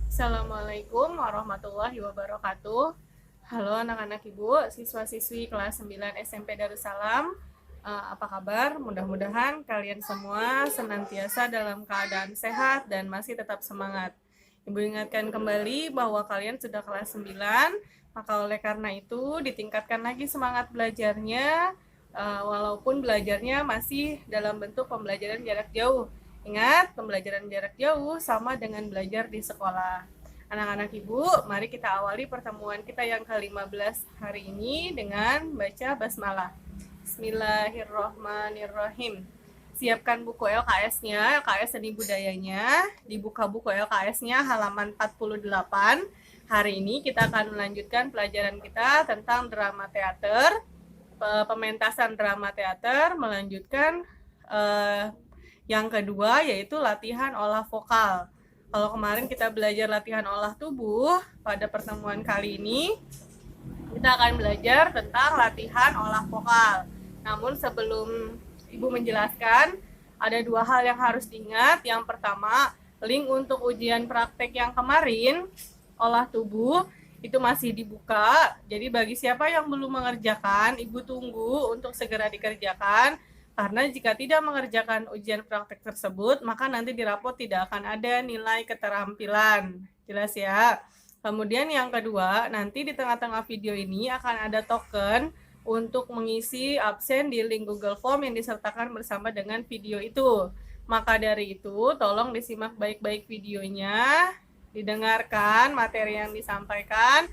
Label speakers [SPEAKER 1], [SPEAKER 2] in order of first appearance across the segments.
[SPEAKER 1] Assalamualaikum warahmatullahi wabarakatuh. Halo anak-anak ibu, siswa-siswi kelas 9 SMP Darussalam. Apa kabar? Mudah-mudahan kalian semua senantiasa dalam keadaan sehat dan masih tetap semangat. Ibu ingatkan kembali bahwa kalian sudah kelas 9, maka oleh karena itu ditingkatkan lagi semangat belajarnya, walaupun belajarnya masih dalam bentuk pembelajaran jarak jauh. Ingat, pembelajaran jarak jauh sama dengan belajar di sekolah. Anak-anak ibu, mari kita awali pertemuan kita yang ke-15 hari ini dengan baca basmalah. Bismillahirrohmanirrohim. Siapkan buku LKS-nya, LKS Seni Budayanya. Dibuka buku LKS-nya halaman 48. Hari ini kita akan melanjutkan pelajaran kita tentang drama teater, pementasan drama teater, melanjutkan yang kedua yaitu latihan olah vokal. Kalau kemarin kita belajar latihan olah tubuh, pada pertemuan kali ini kita akan belajar tentang latihan olah vokal. Namun sebelum Ibu menjelaskan, ada dua hal yang harus diingat. Yang pertama, link untuk ujian praktek yang kemarin, olah tubuh, itu masih dibuka. Jadi bagi siapa yang belum mengerjakan, Ibu tunggu untuk segera dikerjakan. Karena jika tidak mengerjakan ujian praktek tersebut, maka nanti di rapot tidak akan ada nilai keterampilan. Jelas ya? Kemudian yang kedua, nanti di tengah-tengah video ini akan ada token untuk mengisi absen di link Google Form yang disertakan bersama dengan video itu. Maka dari itu, tolong disimak baik-baik videonya, didengarkan materi yang disampaikan,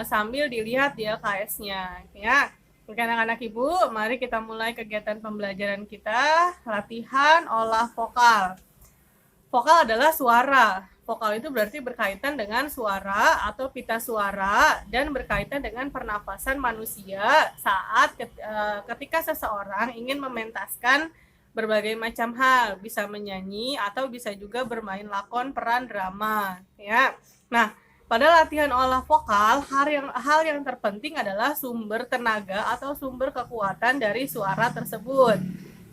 [SPEAKER 1] sambil dilihat di LKS-nya. Ya. Oke anak-anak ibu, mari kita mulai kegiatan pembelajaran kita, latihan olah vokal. Vokal adalah suara. Vokal itu berarti berkaitan dengan suara atau pita suara dan berkaitan dengan pernafasan manusia saat ketika seseorang ingin mementaskan berbagai macam hal, bisa menyanyi atau bisa juga bermain lakon peran drama, ya. Nah, pada latihan olah vokal, hal yang terpenting adalah sumber tenaga atau sumber kekuatan dari suara tersebut.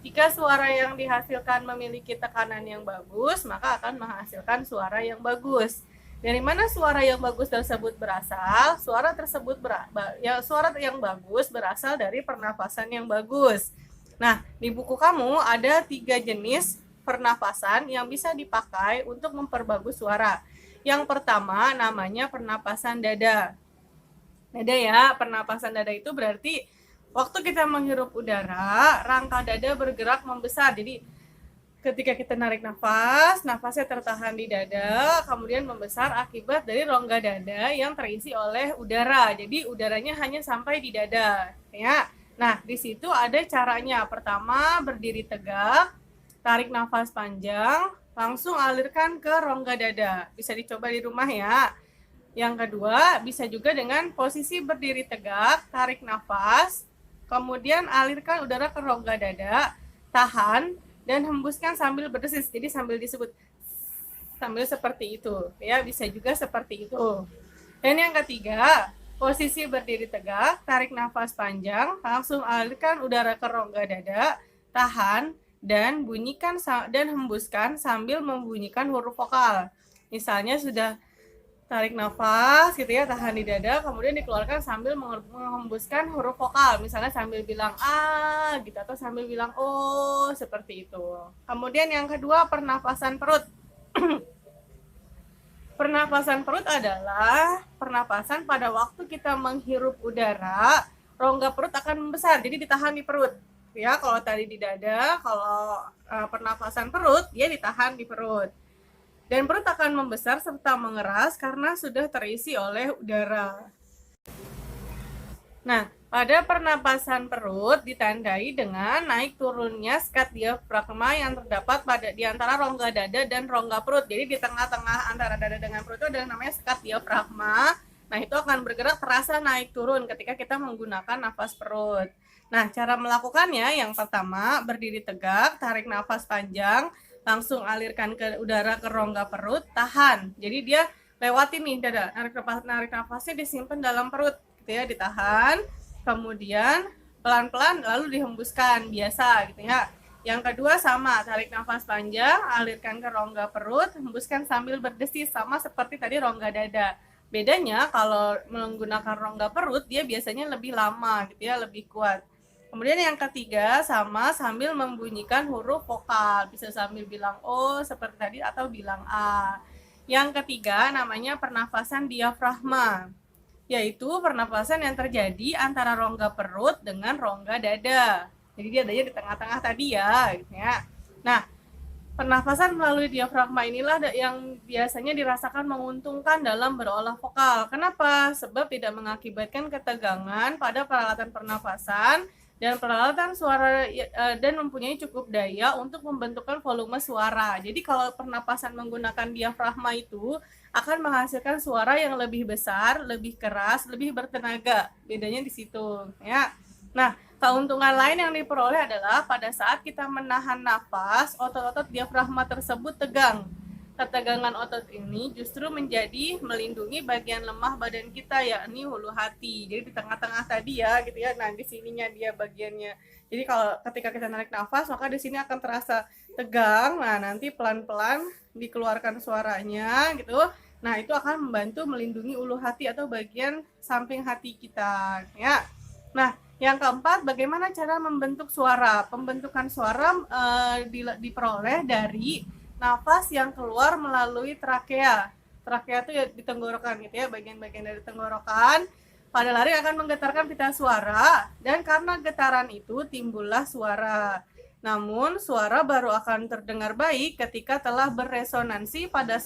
[SPEAKER 1] Jika suara yang dihasilkan memiliki tekanan yang bagus, maka akan menghasilkan suara yang bagus. Dari mana suara yang bagus tersebut berasal? Suara yang bagus berasal dari pernafasan yang bagus. Nah, di buku kamu ada 3 jenis pernafasan yang bisa dipakai untuk memperbagus suara. Yang pertama namanya pernapasan dada. Dada ya, pernapasan dada itu berarti waktu kita menghirup udara, rangka dada bergerak membesar. Jadi ketika kita narik nafas, nafasnya tertahan di dada, kemudian membesar akibat dari rongga dada yang terisi oleh udara. Jadi udaranya hanya sampai di dada, ya. Nah, di situ ada caranya. Pertama, berdiri tegak, tarik nafas panjang, langsung alirkan ke rongga dada. Bisa dicoba di rumah ya. Yang kedua, bisa juga dengan posisi berdiri tegak, tarik nafas, kemudian alirkan udara ke rongga dada, tahan, dan hembuskan sambil berdesis. Jadi sambil disebut, sambil seperti itu. Ya, bisa juga seperti itu. Dan yang ketiga, posisi berdiri tegak, tarik nafas panjang, langsung alirkan udara ke rongga dada, tahan, dan bunyikan dan hembuskan sambil membunyikan huruf vokal. Misalnya sudah tarik nafas gitu ya, tahan di dada, kemudian dikeluarkan sambil menghembuskan huruf vokal. Misalnya sambil bilang a gitu atau sambil bilang o, seperti itu. Kemudian yang kedua, pernapasan perut. Pernapasan perut adalah pernapasan pada waktu kita menghirup udara, rongga perut akan membesar, jadi ditahan di perut. Ya, kalau tadi di dada, kalau pernapasan perut, dia ditahan di perut. Dan perut akan membesar serta mengeras karena sudah terisi oleh udara. Nah, pada pernapasan perut ditandai dengan naik turunnya skat diafragma yang terdapat di antara rongga dada dan rongga perut. Jadi di tengah-tengah antara dada dengan perut itu ada namanya skat diafragma. Nah, itu akan bergerak terasa naik turun ketika kita menggunakan nafas perut. Nah, cara melakukannya yang pertama, berdiri tegak, tarik nafas panjang, langsung alirkan udara ke rongga perut, tahan. Jadi dia lewatin nih dada, narik nafasnya disimpan dalam perut, gitu ya, ditahan, kemudian pelan-pelan lalu dihembuskan biasa gitu ya. Yang kedua sama, tarik nafas panjang, alirkan ke rongga perut, hembuskan sambil berdesis, sama seperti tadi rongga dada. Bedanya kalau menggunakan rongga perut, dia biasanya lebih lama gitu ya, lebih kuat. Kemudian yang ketiga sama sambil membunyikan huruf vokal, bisa sambil bilang O seperti tadi atau bilang A. Yang ketiga namanya pernafasan diafragma, yaitu pernapasan yang terjadi antara rongga perut dengan rongga dada. Jadi dia adanya di tengah-tengah tadi ya, gitu ya. Nah, pernafasan melalui diafragma inilah yang biasanya dirasakan menguntungkan dalam berolah vokal. Kenapa? Sebab tidak mengakibatkan ketegangan pada peralatan pernafasan dan peralatan suara dan mempunyai cukup daya untuk membentukkan volume suara. Jadi kalau pernapasan menggunakan diafragma itu akan menghasilkan suara yang lebih besar, lebih keras, lebih bertenaga. Bedanya di situ, ya. Nah, keuntungan lain yang diperoleh adalah pada saat kita menahan nafas, otot-otot diafragma tersebut tegang. Ketegangan otot ini justru menjadi melindungi bagian lemah badan kita, yakni hulu hati. Jadi di tengah-tengah tadi ya, gitu ya. Nah, di sininya dia bagiannya. Jadi kalau ketika kita narik nafas, maka di sini akan terasa tegang. Nah, nanti pelan-pelan dikeluarkan suaranya, gitu. Nah, itu akan membantu melindungi ulu hati atau bagian samping hati kita, ya. Nah, yang keempat, bagaimana cara membentuk suara? Pembentukan suara diperoleh dari nafas yang keluar melalui trakea. Trakea itu ya di tenggorokan gitu ya, bagian-bagian dari tenggorokan. Pada lari akan menggetarkan pita suara dan karena getaran itu timbullah suara. Namun suara baru akan terdengar baik ketika telah berresonansi pada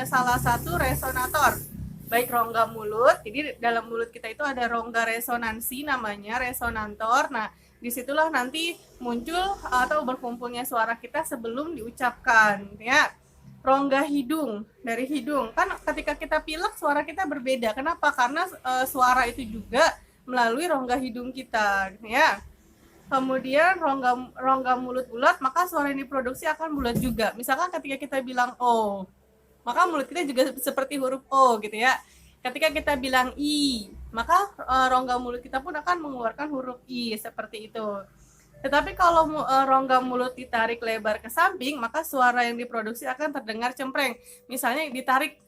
[SPEAKER 1] salah satu resonator. Baik rongga mulut, jadi dalam mulut kita itu ada rongga resonansi namanya resonantor. Nah, disitulah nanti muncul atau berkumpulnya suara kita sebelum diucapkan, ya. Rongga hidung, dari hidung. Kan ketika kita pilek suara kita berbeda. Kenapa? Karena suara itu juga melalui rongga hidung kita, ya. Kemudian rongga mulut bulat, maka suara yang diproduksi akan bulat juga. Misalkan ketika kita bilang O, maka mulut kita juga seperti huruf O gitu ya. Ketika kita bilang I, maka rongga mulut kita pun akan mengeluarkan huruf I seperti itu. Tetapi kalau rongga mulut ditarik lebar ke samping, maka suara yang diproduksi akan terdengar cempreng. Misalnya ditarik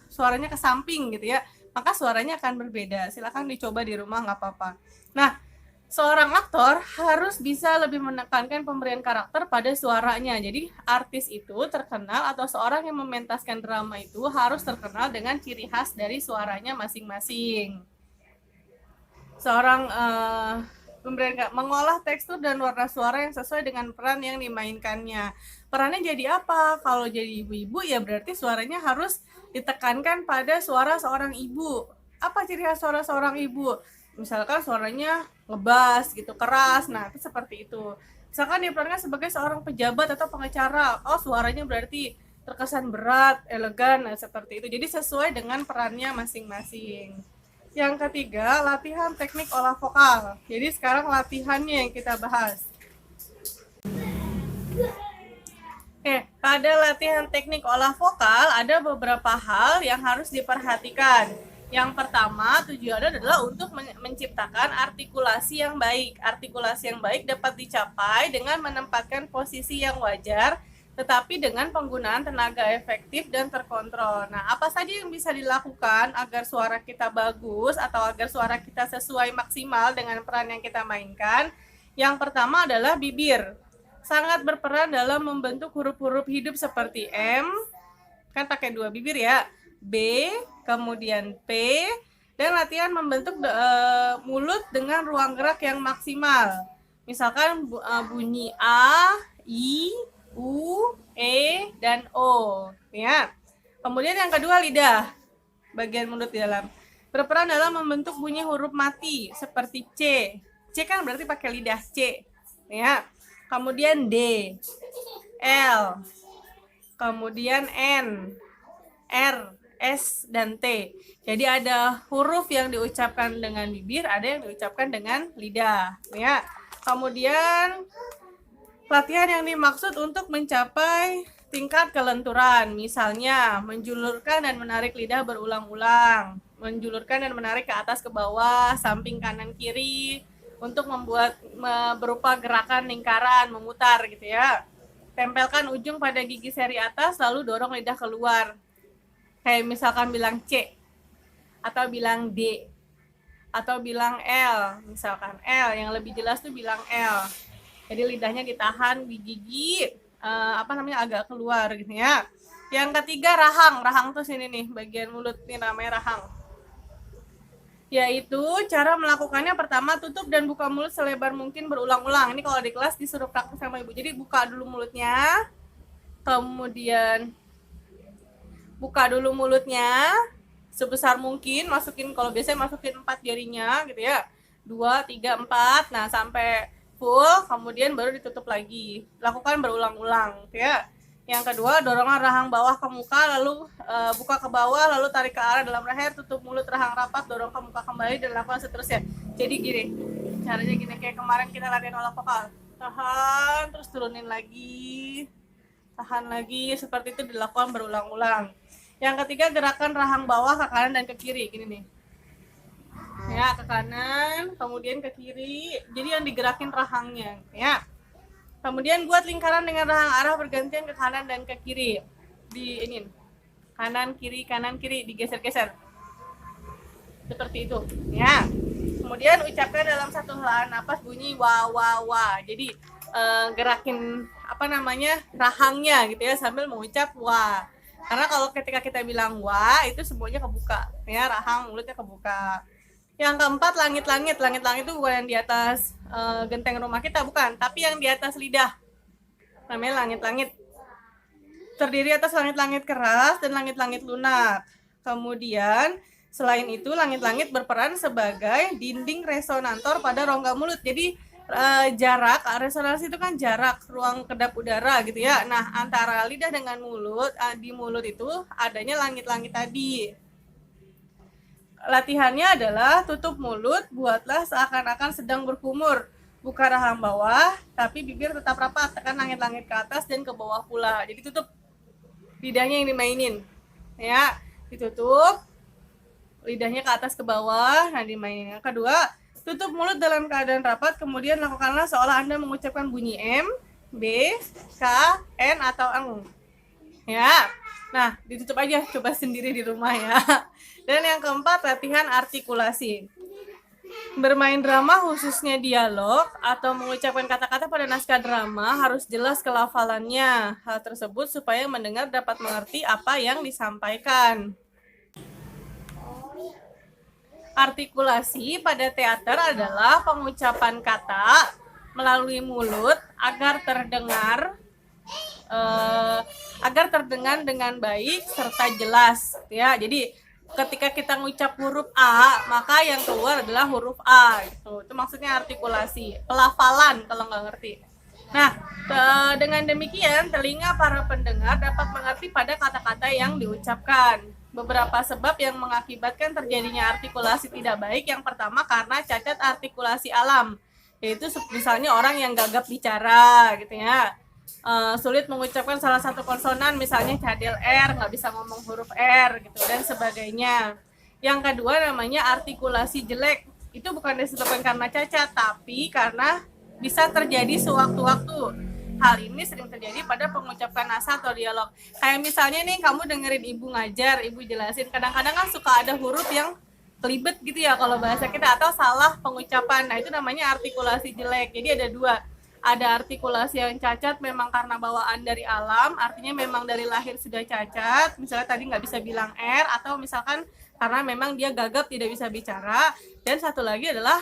[SPEAKER 1] suaranya ke samping gitu ya, maka suaranya akan berbeda. Silakan dicoba di rumah, nggak apa-apa. Nah, seorang aktor harus bisa lebih menekankan pemberian karakter pada suaranya. Jadi artis itu terkenal atau seorang yang mementaskan drama itu harus terkenal dengan ciri khas dari suaranya masing-masing. Seorang mengolah tekstur dan warna suara yang sesuai dengan peran yang dimainkannya. Perannya jadi apa? Kalau jadi ibu-ibu ya berarti suaranya harus ditekankan pada suara seorang ibu. Apa ciri khas suara seorang ibu? Misalkan suaranya ngebas gitu, keras. Nah, itu seperti itu. Misalkan diperankan sebagai seorang pejabat atau pengacara, oh suaranya berarti terkesan berat, elegan, nah seperti itu. Jadi sesuai dengan perannya masing-masing. Yang ketiga, latihan teknik olah vokal. Jadi sekarang latihannya yang kita bahas. Oke, pada latihan teknik olah vokal ada beberapa hal yang harus diperhatikan. Yang pertama, tujuannya adalah untuk menciptakan artikulasi yang baik. Artikulasi yang baik dapat dicapai dengan menempatkan posisi yang wajar, tetapi dengan penggunaan tenaga efektif dan terkontrol. Nah, apa saja yang bisa dilakukan agar suara kita bagus atau agar suara kita sesuai maksimal dengan peran yang kita mainkan? Yang pertama adalah bibir. Sangat berperan dalam membentuk huruf-huruf hidup seperti M, kan pakai 2 bibir ya, B, kemudian P, dan latihan membentuk mulut dengan ruang gerak yang maksimal. Misalkan bunyi A, I, U, E, dan O, ya. Kemudian yang kedua lidah, bagian mulut di dalam, berperan dalam membentuk bunyi huruf mati seperti C. C kan berarti pakai lidah C, ya. Kemudian D, L, kemudian N, R, S, dan T. Jadi ada huruf yang diucapkan dengan bibir, ada yang diucapkan dengan lidah, ya. Kemudian latihan yang dimaksud untuk mencapai tingkat kelenturan, misalnya menjulurkan dan menarik lidah berulang-ulang, menjulurkan dan menarik ke atas ke bawah, samping kanan kiri, untuk membuat berupa gerakan lingkaran memutar gitu ya. Tempelkan ujung pada gigi seri atas, lalu dorong lidah keluar. Kayak misalkan bilang C, atau bilang D, atau bilang L. Misalkan L, yang lebih jelas tuh bilang L. Jadi lidahnya ditahan di gigi agak keluar gitu ya. Yang ketiga rahang. Rahang tuh sini nih, bagian mulut nih namanya rahang. Yaitu cara melakukannya pertama tutup dan buka mulut selebar mungkin berulang-ulang. Ini kalau di kelas disuruh praktek sama ibu. Jadi buka dulu mulutnya, kemudian buka dulu mulutnya sebesar mungkin, masukin, kalau biasanya masukin 4 jarinya gitu ya, 2, 3, 4, nah sampai full, kemudian baru ditutup lagi. Lakukan berulang-ulang gitu ya. Yang kedua, dorongan rahang bawah ke muka, lalu buka ke bawah, lalu tarik ke arah dalam leher, tutup mulut, rahang rapat, dorong ke muka kembali, dan lakukan seterusnya. Jadi gini, caranya gini, kayak kemarin kita latihan olah vokal. Tahan, terus turunin lagi, tahan lagi, seperti itu dilakukan berulang-ulang. Yang ketiga, gerakan rahang bawah ke kanan dan ke kiri, gini nih. Ya, ke kanan, kemudian ke kiri, jadi yang digerakin rahangnya, ya. Kemudian buat lingkaran dengan rahang arah bergantian ke kanan dan ke kiri. Di ini, kanan kiri, digeser-geser. Seperti itu, ya. Kemudian ucapkan dalam satu helaan napas bunyi wa wa wa. Jadi gerakin rahangnya gitu ya sambil mengucap wa. Karena kalau ketika kita bilang wa itu semuanya kebuka, ya, rahang mulutnya kebuka. Yang keempat, langit-langit. Langit-langit itu bukan yang di atas genteng rumah kita, bukan, tapi yang di atas lidah. Namanya langit-langit. Terdiri atas langit-langit keras dan langit-langit lunak. Kemudian, selain itu, langit-langit berperan sebagai dinding resonantor pada rongga mulut. Jadi, jarak, resonansi itu kan jarak, ruang kedap udara gitu ya. Nah, antara lidah dengan mulut, di mulut itu adanya langit-langit tadi. Latihannya adalah tutup mulut, buatlah seakan-akan sedang berkumur. Buka rahang bawah, tapi bibir tetap rapat, tekan langit-langit ke atas dan ke bawah pula. Jadi tutup, lidahnya yang dimainin. Ya, ditutup, lidahnya ke atas ke bawah, nah dimainin. Yang kedua, tutup mulut dalam keadaan rapat, kemudian lakukanlah seolah Anda mengucapkan bunyi M, B, K, N, atau eng. Ya, nah ditutup aja, coba sendiri di rumah ya. Dan yang keempat, latihan artikulasi. Bermain drama khususnya dialog atau mengucapkan kata-kata pada naskah drama harus jelas kelafalannya. Hal tersebut supaya mendengar dapat mengerti apa yang disampaikan. Artikulasi pada teater adalah pengucapan kata melalui mulut agar terdengar dengan baik serta jelas ya. Jadi ketika kita ngucap huruf A, maka yang keluar adalah huruf A gitu. Itu maksudnya artikulasi, pelafalan kalau nggak ngerti. Nah, dengan demikian telinga para pendengar dapat mengerti pada kata-kata yang diucapkan. Beberapa sebab yang mengakibatkan terjadinya artikulasi tidak baik. Yang pertama, karena cacat artikulasi alam, yaitu misalnya orang yang gagap bicara gitu ya. Sulit mengucapkan salah satu konsonan, misalnya cadel R, nggak bisa ngomong huruf R gitu dan sebagainya. Yang kedua namanya artikulasi jelek. Itu bukan disebabkan karena cacat, tapi karena bisa terjadi sewaktu-waktu. Hal ini sering terjadi pada pengucapan nasa atau dialog. Kayak misalnya nih, kamu dengerin ibu ngajar, ibu jelasin, kadang-kadang kan suka ada huruf yang kelibet gitu ya kalau bahasa kita, atau salah pengucapan. Nah, itu namanya artikulasi jelek. Jadi ada dua. Ada artikulasi yang cacat memang karena bawaan dari alam, artinya memang dari lahir sudah cacat, misalnya tadi nggak bisa bilang R, atau misalkan karena memang dia gagap tidak bisa bicara. Dan satu lagi adalah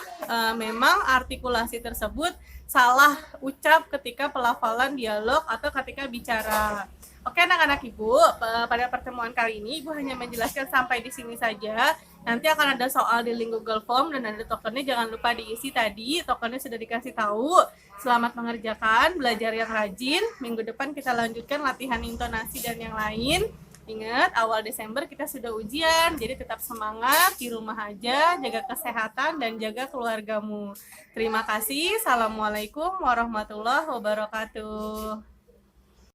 [SPEAKER 1] memang artikulasi tersebut salah ucap ketika pelafalan dialog atau ketika bicara. Oke anak-anak ibu, pada pertemuan kali ini ibu hanya menjelaskan sampai di sini saja. Nanti akan ada soal di link Google Form dan ada tokennya, jangan lupa diisi tadi. Tokennya sudah dikasih tahu. Selamat mengerjakan, belajar yang rajin. Minggu depan kita lanjutkan latihan intonasi dan yang lain. Ingat, awal Desember kita sudah ujian, jadi tetap semangat, di rumah aja, jaga kesehatan dan jaga keluargamu. Terima kasih. Assalamualaikum warahmatullahi wabarakatuh.